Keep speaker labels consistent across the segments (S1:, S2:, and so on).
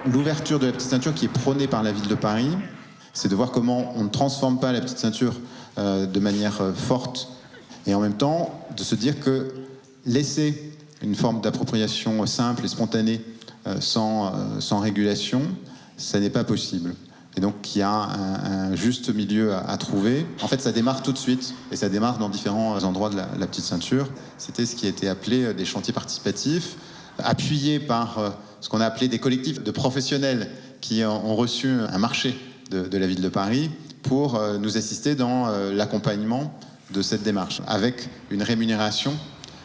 S1: L'ouverture de la petite ceinture qui est prônée par la ville de Paris, c'est de voir comment on ne transforme pas la petite ceinture de manière forte et en même temps de se dire que laisser une forme d'appropriation simple et spontanée sans régulation, ça n'est pas possible. Et donc il y a un juste milieu à trouver. En fait, ça démarre tout de suite et ça démarre dans différents endroits de la petite ceinture. C'était ce qui a été appelé des chantiers participatifs, appuyés par ce qu'on a appelé des collectifs de professionnels qui ont reçu un marché de la ville de Paris pour nous assister dans l'accompagnement de cette démarche, avec une rémunération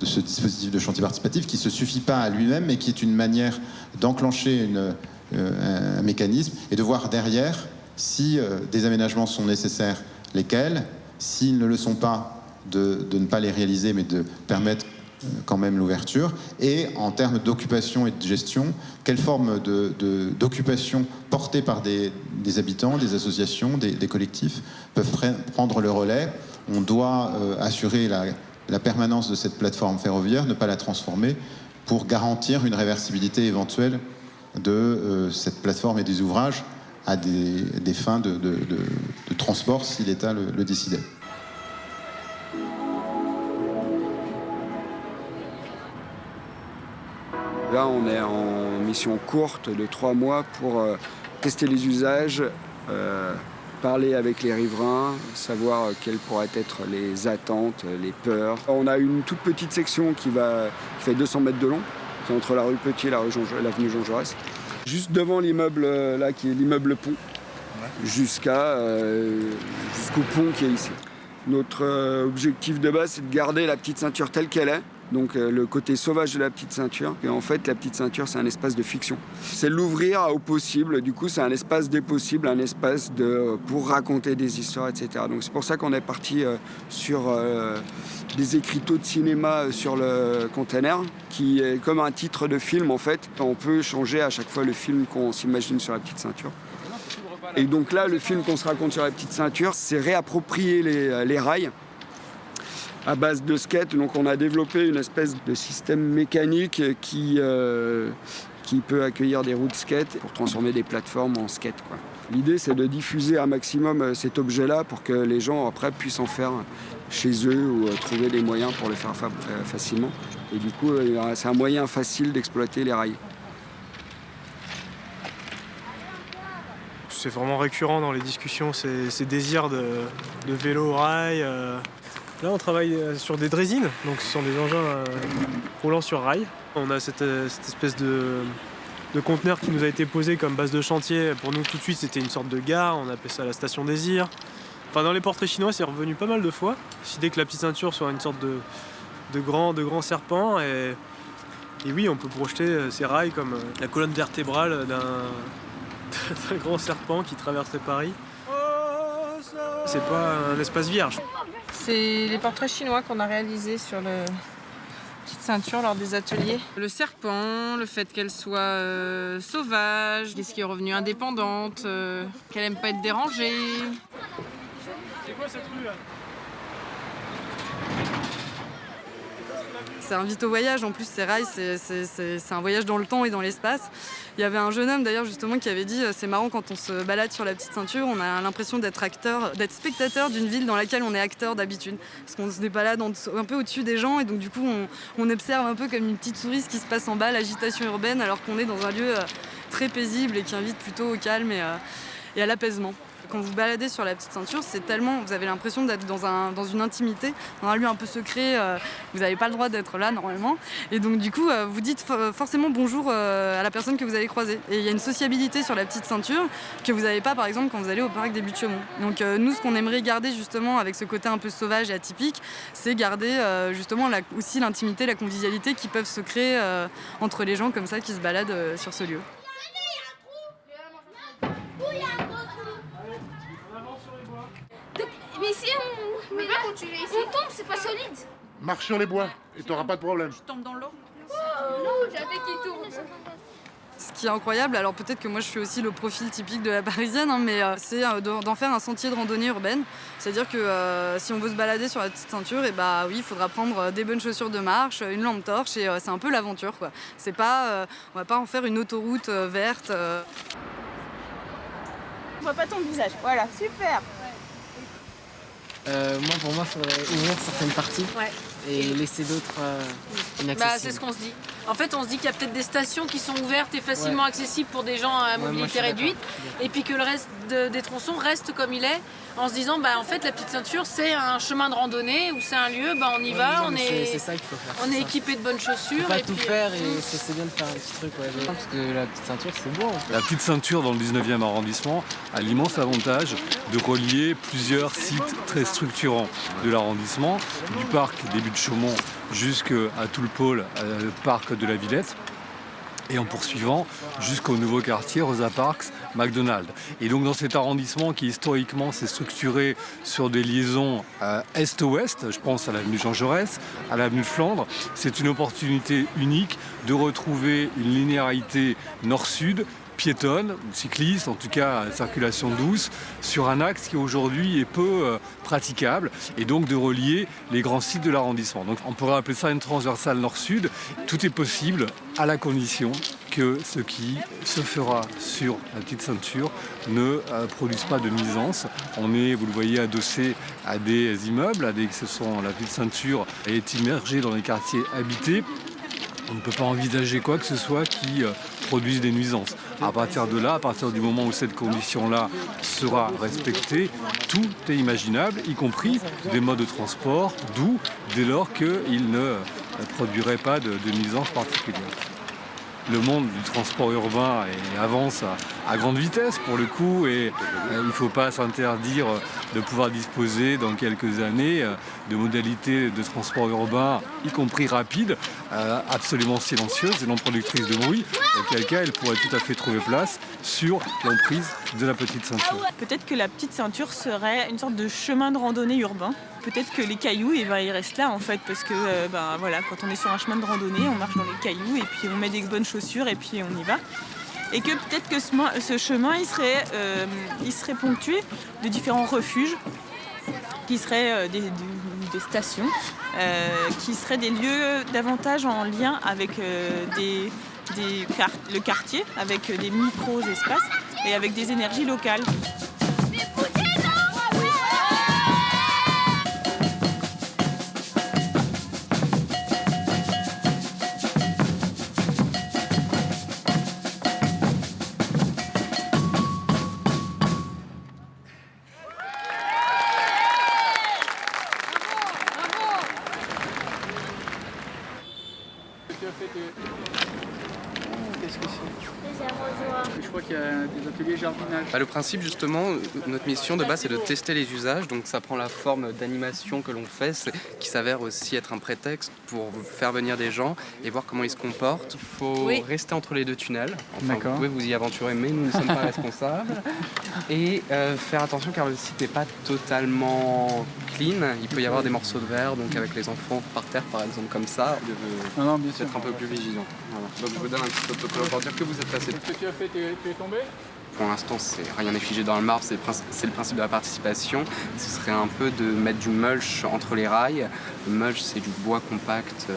S1: de ce dispositif de chantier participatif qui ne se suffit pas à lui-même, mais qui est une manière d'enclencher un mécanisme et de voir derrière si des aménagements sont nécessaires, lesquels, s'ils ne le sont pas, de ne pas les réaliser, mais de permettre quand même l'ouverture. Et en termes d'occupation et de gestion, quelle forme d'occupation portée par des habitants, des associations, des collectifs peuvent prendre le relais. On doit assurer la permanence de cette plateforme ferroviaire, ne pas la transformer, pour garantir une réversibilité éventuelle de cette plateforme et des ouvrages à des fins de transport si l'État le décidait.
S2: Là, on est en mission courte de 3 mois pour tester les usages, parler avec les riverains, savoir quelles pourraient être les attentes, les peurs. On a une toute petite section qui fait 200 mètres de long, qui est entre la rue Petit et l'avenue Jean Jaurès. Juste devant l'immeuble là, qui est l'immeuble pont, jusqu'au pont qui est ici. Notre objectif de base, c'est de garder la petite ceinture telle qu'elle est. Donc le côté sauvage de la petite ceinture. Et en fait, la petite ceinture, c'est un espace de fiction. C'est l'ouvrir au possible. Du coup, c'est un espace des possibles, un espace pour raconter des histoires, etc. Donc c'est pour ça qu'on est parti sur des écriteaux de cinéma sur le container, qui est comme un titre de film, en fait. On peut changer à chaque fois le film qu'on s'imagine sur la petite ceinture. Et donc là, le film qu'on se raconte sur la petite ceinture, c'est réapproprier les rails à base de skate. Donc on a développé une espèce de système mécanique qui peut accueillir des roues de skate pour transformer des plateformes en skate, quoi. L'idée, c'est de diffuser un maximum cet objet-là pour que les gens après puissent en faire chez eux ou trouver des moyens pour le faire facilement. Et du coup, c'est un moyen facile d'exploiter les rails.
S3: C'est vraiment récurrent dans les discussions, ces désirs de vélo au rail. Là, on travaille sur des drésines, donc ce sont des engins roulant sur rail. On a cette espèce de conteneur qui nous a été posé comme base de chantier. Pour nous, tout de suite, c'était une sorte de gare. On appelait ça la station Désir. Enfin, dans les portraits chinois, c'est revenu pas mal de fois. L'idée que la petite ceinture soit une sorte de grand serpent. Et oui, on peut projeter ces rails comme la colonne vertébrale d'un grand serpent qui traversait Paris. C'est pas un espace vierge.
S4: C'est les portraits chinois qu'on a réalisés sur la petite ceinture lors des ateliers. Le serpent, le fait qu'elle soit sauvage, qu'est-ce qui est revenu indépendante, qu'elle aime pas être dérangée.
S3: C'est quoi cette rue là ?
S5: Ça invite au voyage, en plus ces rails, c'est un voyage dans le temps et dans l'espace. Il y avait un jeune homme d'ailleurs justement qui avait dit c'est marrant quand on se balade sur la petite ceinture, on a l'impression d'être spectateur d'une ville dans laquelle on est acteur d'habitude. Parce qu'on se balade un peu au-dessus des gens et donc du coup on observe un peu comme une petite souris ce qui se passe en bas, l'agitation urbaine, alors qu'on est dans un lieu très paisible et qui invite plutôt au calme et à l'apaisement. Quand vous baladez sur la petite ceinture, vous avez l'impression d'être dans une intimité, dans un lieu un peu secret, vous n'avez pas le droit d'être là normalement. Et donc du coup, vous dites forcément bonjour à la personne que vous allez croiser. Et il y a une sociabilité sur la petite ceinture que vous n'avez pas par exemple quand vous allez au parc des Buttes-Chaumont. Donc nous, ce qu'on aimerait garder justement avec ce côté un peu sauvage et atypique, c'est garder justement aussi l'intimité, la convivialité qui peuvent se créer entre les gens comme ça qui se baladent sur ce lieu.
S6: Mais si on tombe, c'est pas solide.
S7: Marche sur les bois et t'auras pas de problème.
S6: Je tombe dans l'eau. L'eau, j'avais qui tourne.
S5: Ce qui est incroyable, alors peut-être que moi je suis aussi le profil typique de la Parisienne, hein, mais c'est d'en faire un sentier de randonnée urbaine. C'est-à-dire que si on veut se balader sur la petite ceinture, et bah oui, il faudra prendre des bonnes chaussures de marche, une lampe torche, et c'est un peu l'aventure, quoi. C'est pas, on va pas en faire une autoroute verte.
S7: On voit pas ton visage. Voilà, super.
S8: Pour moi, il faudrait ouvrir certaines parties et laisser d'autres inaccessibles.
S9: C'est ce qu'on se dit. En fait, on se dit qu'il y a peut-être des stations qui sont ouvertes et facilement accessibles pour des gens à mobilité réduite, et puis que le reste des tronçons reste comme il est, en se disant en fait la petite ceinture c'est un chemin de randonnée ou c'est un lieu, on y va,
S8: c'est ça qu'il faut faire.
S9: on est équipé de bonnes chaussures.
S8: Pas tout faire et c'est bien de faire un petit truc. Parce que la petite ceinture c'est beau.
S10: La petite ceinture dans le 19e arrondissement a l'immense avantage de relier plusieurs sites très structurants de l'arrondissement, du parc début de Chaumont jusqu'à tout le pôle parc de la Villette, et en poursuivant jusqu'au nouveau quartier Rosa Parks, McDonald's. Et donc dans cet arrondissement qui historiquement s'est structuré sur des liaisons est-ouest, je pense à l'avenue Jean Jaurès, à l'avenue Flandre, c'est une opportunité unique de retrouver une linéarité nord-sud, piétonne, cycliste, en tout cas circulation douce, sur un axe qui aujourd'hui est peu praticable, et donc de relier les grands sites de l'arrondissement. Donc on pourrait appeler ça une transversale nord-sud. Tout est possible à la condition que ce qui se fera sur la petite ceinture ne produise pas de nuisance. On est, vous le voyez, adossé à des immeubles, la petite ceinture est immergée dans les quartiers habités. On ne peut pas envisager quoi que ce soit qui produise des nuisances. À partir de là, à partir du moment où cette condition-là sera respectée, tout est imaginable, y compris des modes de transport doux, dès lors qu'ils ne produiraient pas de nuisances particulières. Le monde du transport urbain avance à grande vitesse pour le coup, et il ne faut pas s'interdire de pouvoir disposer dans quelques années de modalités de transport urbain, y compris rapides, absolument silencieuses et non productrices de bruit, auquel cas elle pourrait tout à fait trouver place sur l'emprise de la petite ceinture.
S7: Peut-être que la petite ceinture serait une sorte de chemin de randonnée urbain. Peut-être que les cailloux, ils restent là en fait, parce que quand on est sur un chemin de randonnée, on marche dans les cailloux et puis on met des bonnes chaussures et puis on y va. Et que peut-être que ce chemin, il serait ponctué de différents refuges, qui seraient des stations, qui seraient des lieux davantage en lien avec le quartier, avec des micro-espaces et avec des énergies locales.
S11: Qu'est-ce que c'est ? Je crois qu'il y a des ateliers jardinage.
S12: Le principe justement, notre mission de base c'est de tester les usages, donc ça prend la forme d'animation que l'on fait, qui s'avère aussi être un prétexte pour faire venir des gens et voir comment ils se comportent. Il faut rester entre les deux tunnels, enfin, vous pouvez vous y aventurer mais nous ne sommes pas responsables, et faire attention car le site n'est pas totalement clean, il peut y avoir des morceaux de verre, donc avec les enfants par terre par exemple comme ça,
S11: bien sûr.
S12: être un peu plus vigilant. Voilà. Donc je vous donne un petit protocole pour dire que vous êtes passé.
S11: Qu'est-ce que tu as fait ? Tu es tombé ?
S12: Pour l'instant, rien n'est figé dans le marbre, c'est le principe de la participation. Ce serait un peu de mettre du mulch entre les rails. Le mulch, c'est du bois compact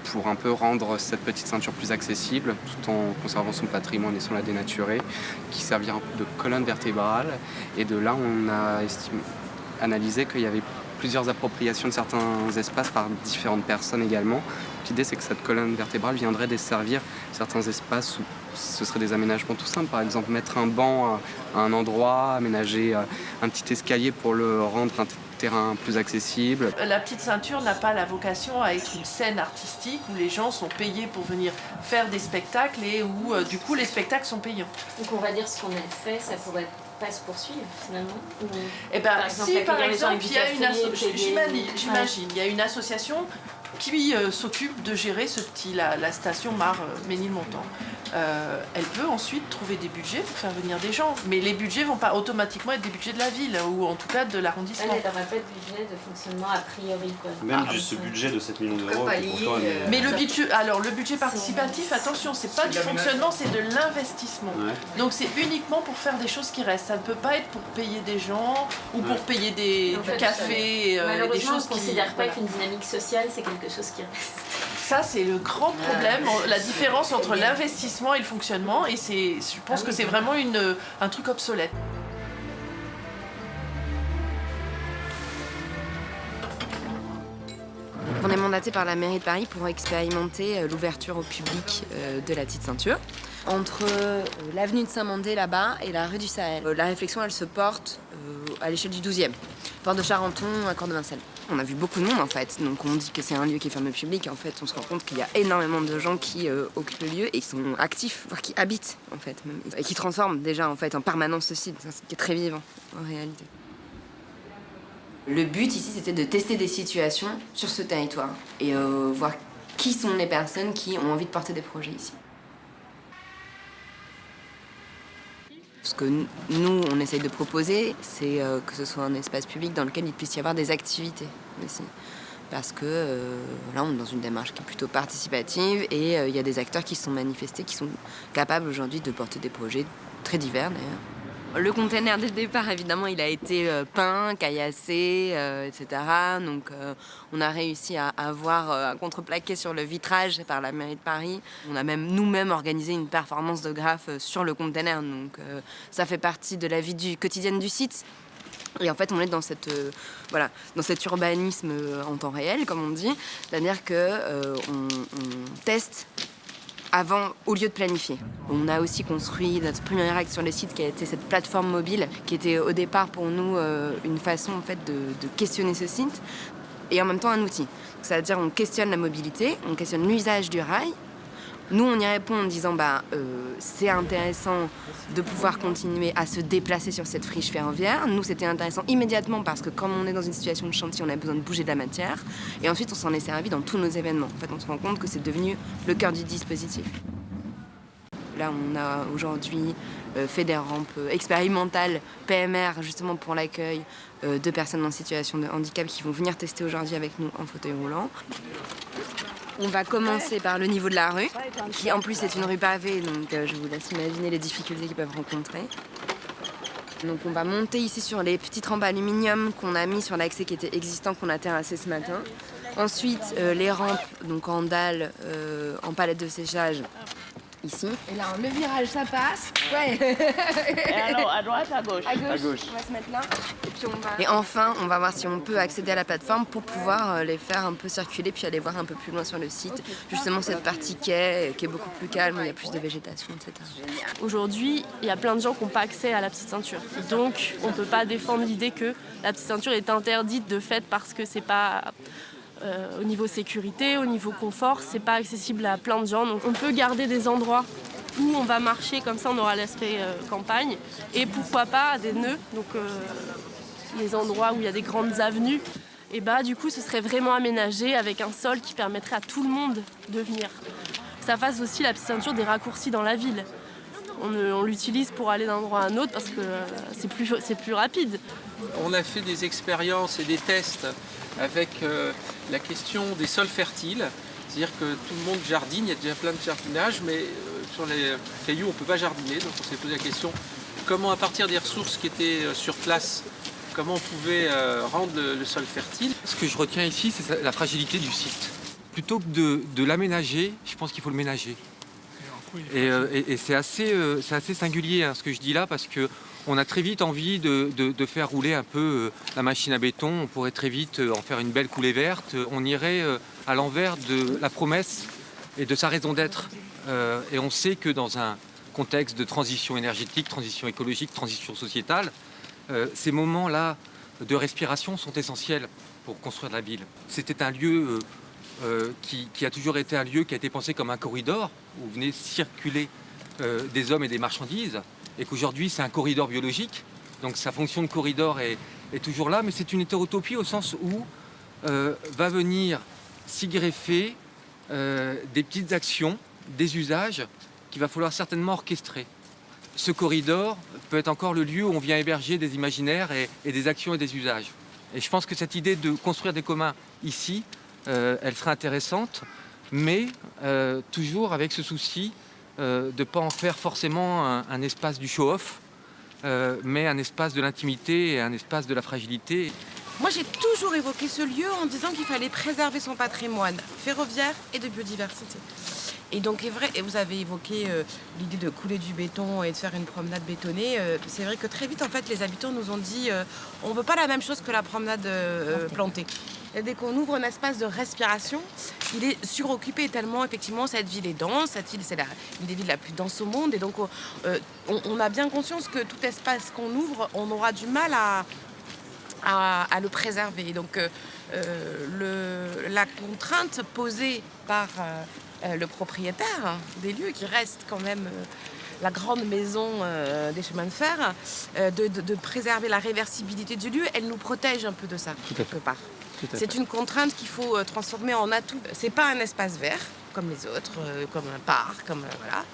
S12: pour un peu rendre cette petite ceinture plus accessible, tout en conservant son patrimoine et sans la dénaturer, qui servira un peu de colonne vertébrale. Et de là, on a analysé qu'il y avait plusieurs appropriations de certains espaces par différentes personnes également. L'idée, c'est que cette colonne vertébrale viendrait desservir certains espaces où ce seraient des aménagements tout simples. Par exemple, mettre un banc à un endroit, aménager un petit escalier pour le rendre un terrain plus accessible.
S9: La petite ceinture n'a pas la vocation à être une scène artistique où les gens sont payés pour venir faire des spectacles et où du coup les spectacles sont payants.
S13: Donc on va dire ce qu'on a fait, ça pourrait pas se poursuivre finalement.
S9: Par exemple, il y a une association, j'imagine, il y a une association
S14: qui s'occupe de gérer la station Ménilmontant. Elle peut ensuite trouver des budgets pour faire venir des gens, mais les budgets ne vont pas automatiquement être des budgets de la ville, ou en tout cas de l'arrondissement.
S13: Elle n'aura pas de budget de fonctionnement a priori, quoi.
S15: Même juste ce budget de 7 millions d'euros.
S14: Mais le budget participatif, attention, c'est pas du fonctionnement, c'est de l'investissement. Ouais. Donc c'est uniquement pour faire des choses qui restent. Ça ne peut pas être pour payer des gens ou pour payer du café.
S13: Malheureusement,
S14: des choses
S13: on ne considère pas qu'une dynamique sociale, c'est quelque chose qui reste.
S14: Ça, c'est le grand problème, la différence entre l'investissement et le fonctionnement. Et je pense que c'est vraiment un truc obsolète.
S16: On est mandaté par la mairie de Paris pour expérimenter l'ouverture au public de la petite ceinture entre l'avenue de Saint-Mandé là-bas et la rue du Sahel. La réflexion, elle se porte à l'échelle du 12e, porte de Charenton à Cordes-de-Vincennes. On a vu beaucoup de monde en fait, donc on dit que c'est un lieu qui est fermé au public. En fait, on se rend compte qu'il y a énormément de gens qui occupent le lieu et qui sont actifs, voire qui habitent en fait, même, et qui transforment déjà en fait en permanence ce site, ce qui est très vivant en réalité. Le but ici, c'était de tester des situations sur ce territoire et voir qui sont les personnes qui ont envie de porter des projets ici. Ce que nous, on essaye de proposer, c'est que ce soit un espace public dans lequel il puisse y avoir des activités aussi. Parce que là, on est dans une démarche qui est plutôt participative et il y a des acteurs qui se sont manifestés, qui sont capables aujourd'hui de porter des projets très divers d'ailleurs. Le container, dès le départ, évidemment, il a été peint, caillassé, etc. Donc, on a réussi à avoir un contreplaqué sur le vitrage par la mairie de Paris. On a même nous-mêmes organisé une performance de graphe sur le container. Donc, ça fait partie de la vie quotidienne du site. Et en fait, on est dans dans cet urbanisme en temps réel, comme on dit. C'est-à-dire qu'on teste avant, au lieu de planifier. On a aussi construit notre premier acte sur le site qui a été cette plateforme mobile qui était au départ pour nous une façon en fait, de questionner ce site et en même temps un outil. C'est-à-dire on questionne la mobilité, on questionne l'usage du rail. Nous, on y répond en disant c'est intéressant de pouvoir continuer à se déplacer sur cette friche ferroviaire. Nous, c'était intéressant immédiatement parce que comme on est dans une situation de chantier, on a besoin de bouger de la matière. Et ensuite, on s'en est servi dans tous nos événements. En fait, on se rend compte que c'est devenu le cœur du dispositif. Là, on a aujourd'hui fait des rampes expérimentales PMR, justement pour l'accueil de personnes en situation de handicap qui vont venir tester aujourd'hui avec nous en fauteuil roulant. On va commencer par le niveau de la rue, qui en plus est une rue pavée, donc je vous laisse imaginer les difficultés qu'ils peuvent rencontrer. Donc on va monter ici sur les petites rampes aluminium qu'on a mis sur l'accès qui était existant, qu'on a terrassé ce matin. Ensuite, les rampes donc en dalles, en palette de séchage, ici. Et là, le virage, ça passe. Ouais.
S17: Et alors, à droite, à gauche?
S16: À gauche. On va se mettre là. Et enfin, on va voir si on peut accéder à la plateforme pour pouvoir les faire un peu circuler puis aller voir un peu plus loin sur le site. Justement, cette partie quai qui est beaucoup plus calme, où il y a plus de végétation, etc.
S18: Aujourd'hui, il y a plein de gens qui n'ont pas accès à la petite ceinture. Donc, on ne peut pas défendre l'idée que la petite ceinture est interdite de fait parce que c'est pas... au niveau sécurité, au niveau confort, c'est pas accessible à plein de gens. Donc on peut garder des endroits où on va marcher, comme ça on aura l'aspect campagne. Et pourquoi pas des nœuds, donc les endroits où il y a des grandes avenues. Et du coup ce serait vraiment aménagé avec un sol qui permettrait à tout le monde de venir. Ça fasse aussi la petite ceinture des raccourcis dans la ville. On l'utilise pour aller d'un endroit à un autre parce que c'est plus rapide.
S19: On a fait des expériences et des tests avec la question des sols fertiles. C'est-à-dire que tout le monde jardine, il y a déjà plein de jardinage, mais sur les cailloux, on ne peut pas jardiner. Donc on s'est posé la question, comment à partir des ressources qui étaient sur place, comment on pouvait rendre le sol fertile.
S20: Ce que je retiens ici, c'est la fragilité du site. Plutôt que de l'aménager, je pense qu'il faut le ménager. Et c'est assez singulier ce que je dis là, parce qu'on a très vite envie de faire rouler un peu la machine à béton. On pourrait très vite en faire une belle coulée verte. On irait à l'envers de la promesse et de sa raison d'être. Et on sait que dans un contexte de transition énergétique, transition écologique, transition sociétale, ces moments-là de respiration sont essentiels pour construire la ville. C'était un lieu qui a toujours été un lieu qui a été pensé comme un corridor où venaient circuler des hommes et des marchandises, et qu'aujourd'hui c'est un corridor biologique, donc sa fonction de corridor est toujours là, mais c'est une hétérotopie au sens où va venir s'y greffer des petites actions, des usages qu'il va falloir certainement orchestrer. Ce corridor peut être encore le lieu où on vient héberger des imaginaires et des actions et des usages. Et je pense que cette idée de construire des communs ici, elle serait intéressante, mais toujours avec ce souci de ne pas en faire forcément un espace du show-off, mais un espace de l'intimité et un espace de la fragilité.
S21: Moi, j'ai toujours évoqué ce lieu en disant qu'il fallait préserver son patrimoine ferroviaire et de biodiversité. Et donc, et vous avez évoqué l'idée de couler du béton et de faire une promenade bétonnée. C'est vrai que très vite, en fait, les habitants nous ont dit on ne veut pas la même chose que la promenade plantée. Et dès qu'on ouvre un espace de respiration, il est suroccupé tellement, effectivement, cette ville est dense. Cette île, c'est une des villes la plus dense au monde. Et donc, on a bien conscience que tout espace qu'on ouvre, on aura du mal à le préserver. Donc, la contrainte posée par le propriétaire des lieux, qui reste quand même la grande maison des chemins de fer, de préserver la réversibilité du lieu, elle nous protège un peu de ça, quelque part. C'est une contrainte qu'il faut transformer en atout. C'est pas un espace vert, comme les autres, comme un parc, voilà.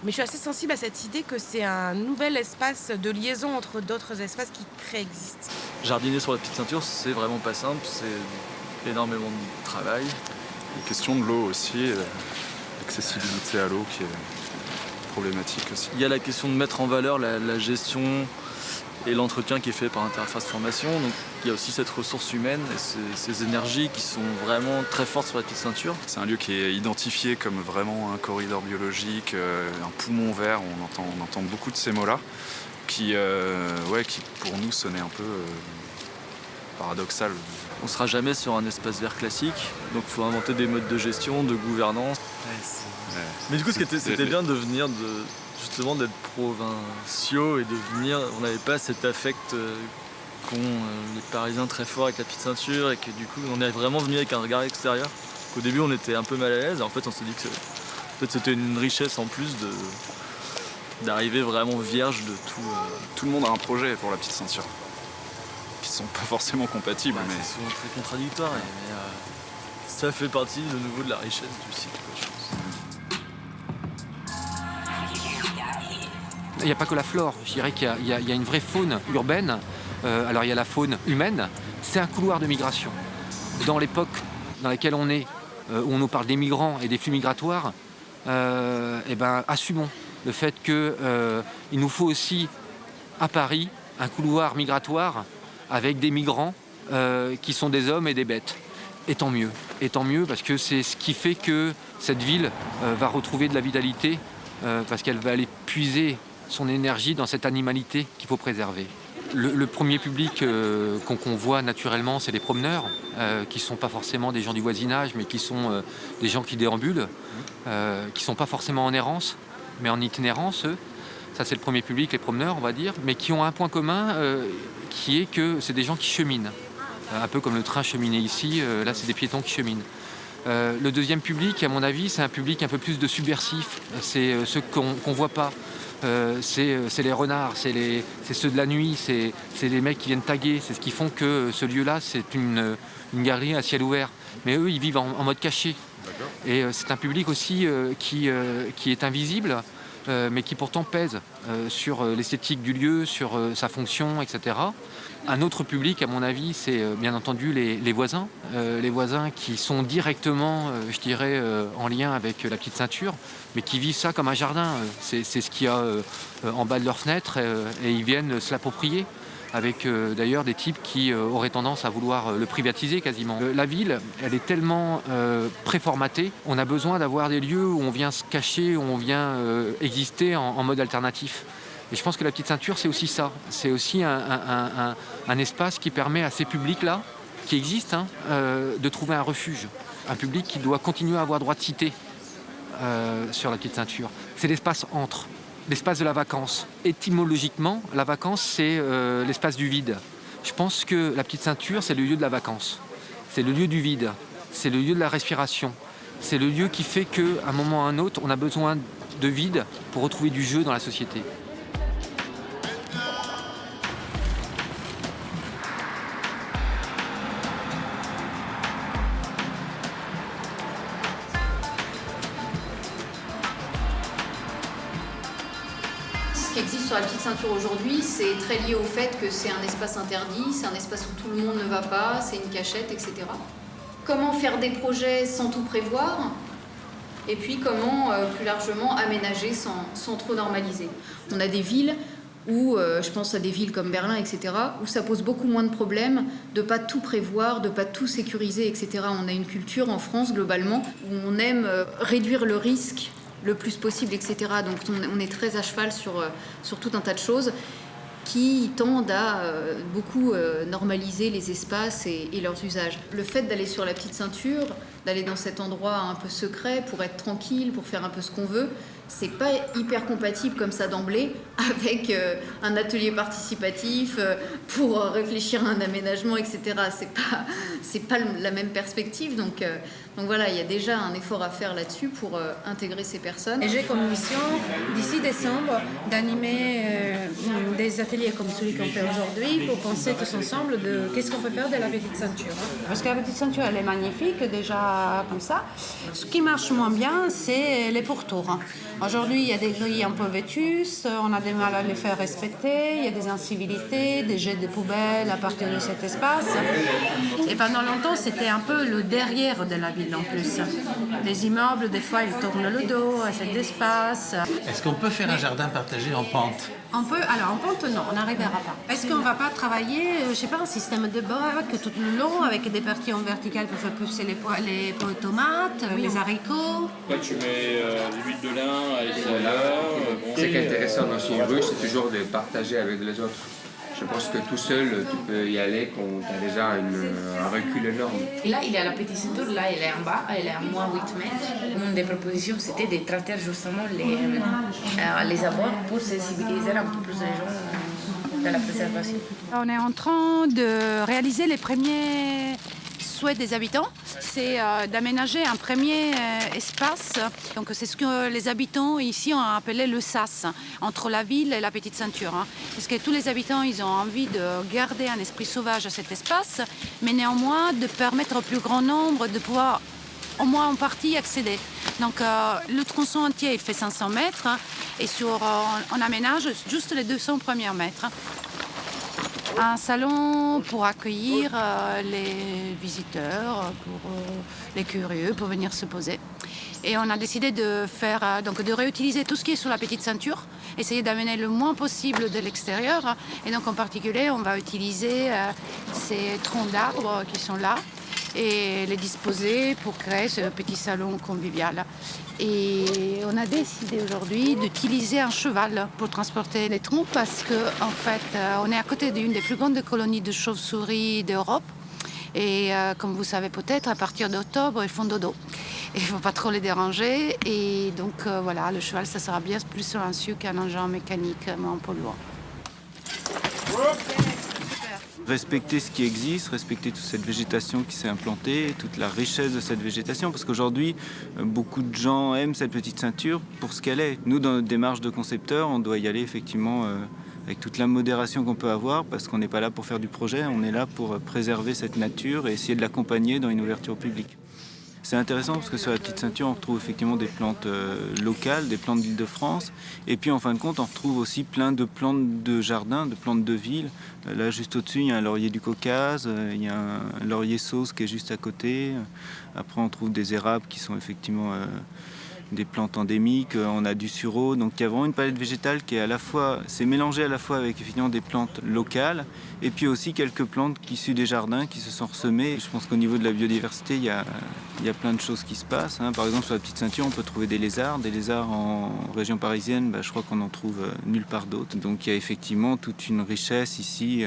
S21: Mais je suis assez sensible à cette idée que c'est un nouvel espace de liaison entre d'autres espaces qui préexistent.
S22: Jardiner sur la petite ceinture, c'est vraiment pas simple, c'est énormément de travail.
S23: La question de l'eau aussi, l'accessibilité à l'eau qui est problématique aussi.
S22: Il y a la question de mettre en valeur la gestion et l'entretien qui est fait par Interface Formation. Donc il y a aussi cette ressource humaine et ces énergies qui sont vraiment très fortes sur la petite ceinture.
S23: C'est un lieu qui est identifié comme vraiment un corridor biologique, un poumon vert, on entend beaucoup de ces mots-là, qui pour nous sonnaient un peu paradoxal.
S22: On ne sera jamais sur un espace vert classique, donc il faut inventer des modes de gestion, de gouvernance. Mais du coup, c'était bien de venir justement d'être provinciaux et de venir, on n'avait pas cet affect qu'ont les Parisiens très fort avec la petite ceinture et que du coup on est vraiment venu avec un regard extérieur. Au début on était un peu mal à l'aise et en fait on s'est dit que peut-être c'était une richesse en plus d'arriver vraiment vierge de tout.
S23: Tout le monde a un projet pour la petite ceinture, qui sont pas forcément compatibles. Mais
S22: c'est souvent très contradictoire, mais ça fait partie de nouveau de la richesse du site, je pense.
S20: Il n'y a pas que la flore, je dirais qu'il y a une vraie faune urbaine. Alors il y a la faune humaine, c'est un couloir de migration. Dans l'époque dans laquelle on est, où on nous parle des migrants et des flux migratoires, assumons le fait qu'il nous faut aussi à Paris un couloir migratoire avec des migrants qui sont des hommes et des bêtes. Et tant mieux parce que c'est ce qui fait que cette ville va retrouver de la vitalité parce qu'elle va aller puiser son énergie dans cette animalité qu'il faut préserver. Le premier public qu'on voit naturellement, c'est les promeneurs, qui ne sont pas forcément des gens du voisinage, mais qui sont des gens qui déambulent, qui ne sont pas forcément en errance, mais en itinérance, eux. Ça, c'est le premier public, les promeneurs, on va dire, mais qui ont un point commun, qui est que c'est des gens qui cheminent. Un peu comme le train cheminait ici, là, c'est des piétons qui cheminent. Le deuxième public, à mon avis, c'est un public un peu plus de subversif. C'est ceux qu'on ne voit pas. C'est les renards, c'est ceux de la nuit, c'est les mecs qui viennent taguer. C'est ce qui font que ce lieu-là, c'est une galerie à ciel ouvert. Mais eux, ils vivent en mode caché. Et c'est un public aussi qui est invisible, mais qui pourtant pèse sur l'esthétique du lieu, sur sa fonction, etc. Un autre public, à mon avis, c'est bien entendu les voisins. Les voisins qui sont directement, je dirais, en lien avec la petite ceinture, mais qui vivent ça comme un jardin. C'est ce qu'il y a en bas de leur fenêtre et ils viennent se l'approprier. Avec d'ailleurs des types qui auraient tendance à vouloir le privatiser quasiment. La ville, elle est tellement préformatée, on a besoin d'avoir des lieux où on vient se cacher, où on vient exister en mode alternatif. Et je pense que la petite ceinture, c'est aussi ça. C'est aussi un espace qui permet à ces publics-là, qui existent, de trouver un refuge. Un public qui doit continuer à avoir droit de cité sur la petite ceinture. C'est l'espace entre. L'espace de la vacance. Étymologiquement, la vacance, c'est l'espace du vide. Je pense que la petite ceinture, c'est le lieu de la vacance. C'est le lieu du vide. C'est le lieu de la respiration. C'est le lieu qui fait qu'à un moment ou à un autre, on a besoin de vide pour retrouver du jeu dans la société.
S1: ce qui existe sur la petite ceinture aujourd'hui, c'est très lié au fait que c'est un espace interdit, c'est un espace où tout le monde ne va pas, c'est une cachette, etc. Comment faire des projets sans tout prévoir? Et puis comment, plus largement, aménager sans trop normaliser. On a des villes où, je pense à des villes comme Berlin, etc., où ça pose beaucoup moins de problèmes de ne pas tout prévoir, de ne pas tout sécuriser, etc. On a une culture en France, globalement, où on aime réduire le risque le plus possible, etc. Donc on est très à cheval sur tout un tas de choses qui tendent à beaucoup normaliser les espaces et leurs usages. Le fait d'aller sur la petite ceinture, d'aller dans cet endroit un peu secret pour être tranquille, pour faire un peu ce qu'on veut, c'est pas hyper compatible comme ça d'emblée avec un atelier participatif pour réfléchir à un aménagement, etc. C'est pas la même perspective, donc voilà, il y a déjà un effort à faire là-dessus pour intégrer ces personnes.
S2: Et j'ai comme mission, d'ici décembre, d'animer des ateliers comme celui qu'on fait aujourd'hui pour penser tous ensemble de qu'est-ce qu'on peut faire de la petite ceinture. Parce que la petite ceinture, elle est magnifique déjà comme ça. Ce qui marche moins bien, c'est les pourtours. Aujourd'hui, il y a des grilles un peu vétustes, on a des mal à les faire respecter, il y a des incivilités, des jets de poubelles à partir de cet espace. Et pendant longtemps, c'était un peu le derrière de la ville en plus. Les immeubles, des fois, ils tournent le dos à cet espace.
S4: Est-ce qu'on peut faire un jardin partagé en pente?
S2: On peut, alors en pente, non, on n'arrivera pas. Est-ce qu'on ne va pas travailler, je sais pas, un système de bacs tout le long avec des parties en verticale pour faire pousser les pots de tomates, les haricots?
S24: Là, tu mets de l'huile de lin à l'extérieur.
S12: Ce qui est intéressant dans une ruche, c'est toujours de partager avec les autres. Je pense que tout seul, tu peux y aller quand tu as déjà un recul énorme.
S21: Et là, il y a la petite ceinture, là, elle est en bas, elle est à moins 8 mètres. Une des propositions, c'était de traiter justement les avoirs pour sensibiliser un peu plus les gens dans la préservation.
S2: On est en train de réaliser les premiers souhaits des habitants, c'est d'aménager un premier espace. Donc c'est ce que les habitants ici ont appelé le sas, entre la ville et la petite ceinture. Parce que tous les habitants, ils ont envie de garder un esprit sauvage à cet espace, mais néanmoins de permettre au plus grand nombre de pouvoir au moins en partie accéder. Donc le tronçon entier, il fait 500 mètres et on aménage juste les 200 premiers mètres. Un salon pour accueillir les visiteurs, pour les curieux, pour venir se poser. Et on a décidé de réutiliser tout ce qui est sur la petite ceinture, essayer d'amener le moins possible de l'extérieur. Et donc en particulier, on va utiliser ces troncs d'arbres qui sont là et les disposer pour créer ce petit salon convivial. Et on a décidé aujourd'hui d'utiliser un cheval pour transporter les troncs parce qu'en fait, on est à côté d'une des plus grandes colonies de chauves-souris d'Europe. Et comme vous savez peut-être, à partir d'octobre, ils font dodo. Il ne faut pas trop les déranger. Et donc voilà, le cheval, ça sera bien plus silencieux qu'un engin mécanique, mais en polluant.
S25: Respecter ce qui existe, respecter toute cette végétation qui s'est implantée, toute la richesse de cette végétation, parce qu'aujourd'hui, beaucoup de gens aiment cette petite ceinture pour ce qu'elle est. Nous, dans notre démarche de concepteur, on doit y aller effectivement avec toute la modération qu'on peut avoir, parce qu'on n'est pas là pour faire du projet, on est là pour préserver cette nature et essayer de l'accompagner dans une ouverture publique. C'est intéressant parce que sur la petite ceinture, on retrouve effectivement des plantes locales, des plantes d'Île-de-France. Et puis en fin de compte, on retrouve aussi plein de plantes de jardin, de plantes de ville. Là, juste au-dessus, il y a un laurier du Caucase, il y a un laurier sauce qui est juste à côté. Après, on trouve des érables qui sont effectivement des plantes endémiques. On a du sureau. Donc il y a vraiment une palette végétale qui est c'est mélangé à la fois avec effectivement des plantes locales et puis aussi quelques plantes issues des jardins qui se sont ressemées. Je pense qu'au niveau de la biodiversité, il y a plein de choses qui se passent. Par exemple, sur la petite ceinture, on peut trouver des lézards. Des lézards en région parisienne, je crois qu'on n'en trouve nulle part d'autre. Donc il y a effectivement toute une richesse ici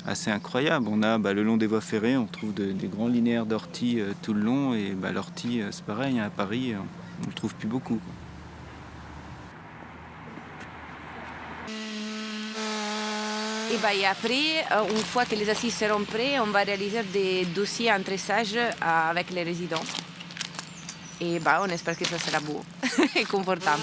S25: assez incroyable. On a le long des voies ferrées, on trouve des grands linéaires d'orties tout le long. Et l'ortie, c'est pareil, à Paris, on ne le trouve plus beaucoup.
S13: Et après, une fois que les assises seront prêtes, on va réaliser des dossiers en tressage avec les résidents. Et on espère que ça sera beau et confortable.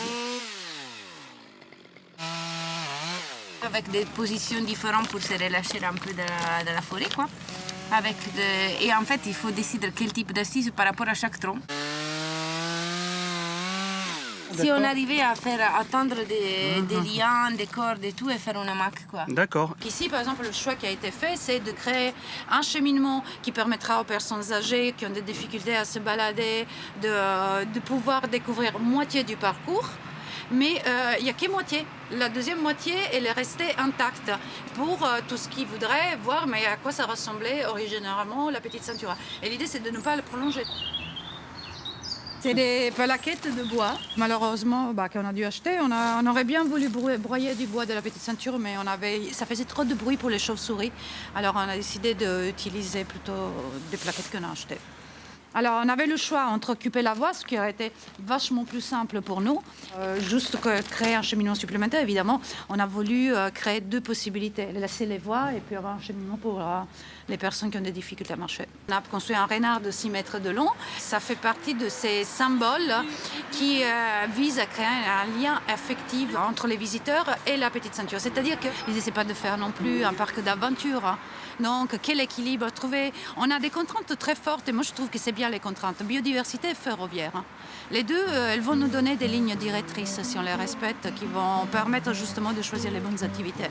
S13: Avec des positions différentes pour se relâcher un peu de la forêt, quoi. Et en fait, il faut décider quel type d'assise par rapport à chaque tronc.
S21: Si on arrivait à faire attendre des liens, des cordes et tout, et faire une hamac, quoi.
S3: D'accord.
S2: Ici, par exemple, le choix qui a été fait, c'est de créer un cheminement qui permettra aux personnes âgées qui ont des difficultés à se balader de pouvoir découvrir moitié du parcours. Mais il n'y a que moitié. La deuxième moitié, elle est restée intacte pour tout ce qui voudrait voir mais à quoi ça ressemblait originairement la petite ceinture. Et l'idée, c'est de ne pas le prolonger. C'est des plaquettes de bois, malheureusement, qu'on a dû acheter. On aurait bien voulu broyer du bois de la petite ceinture, mais ça faisait trop de bruit pour les chauves-souris. Alors on a décidé d'utiliser plutôt des plaquettes qu'on a achetées. Alors on avait le choix entre occuper la voie, ce qui aurait été vachement plus simple pour nous, juste que créer un cheminement supplémentaire. Évidemment, on a voulu créer deux possibilités, laisser les voies et puis avoir un cheminement pour les personnes qui ont des difficultés à marcher. On a construit un renard de 6 mètres de long. Ça fait partie de ces symboles qui visent à créer un lien affectif entre les visiteurs et la petite ceinture. C'est-à-dire que l'idée, c'est pas de faire non plus un parc d'aventure. Donc, quel équilibre trouver? On a des contraintes très fortes et moi, je trouve que c'est bien les contraintes. Biodiversité et ferroviaire. Les deux, elles vont nous donner des lignes directrices, si on les respecte, qui vont permettre justement de choisir les bonnes activités.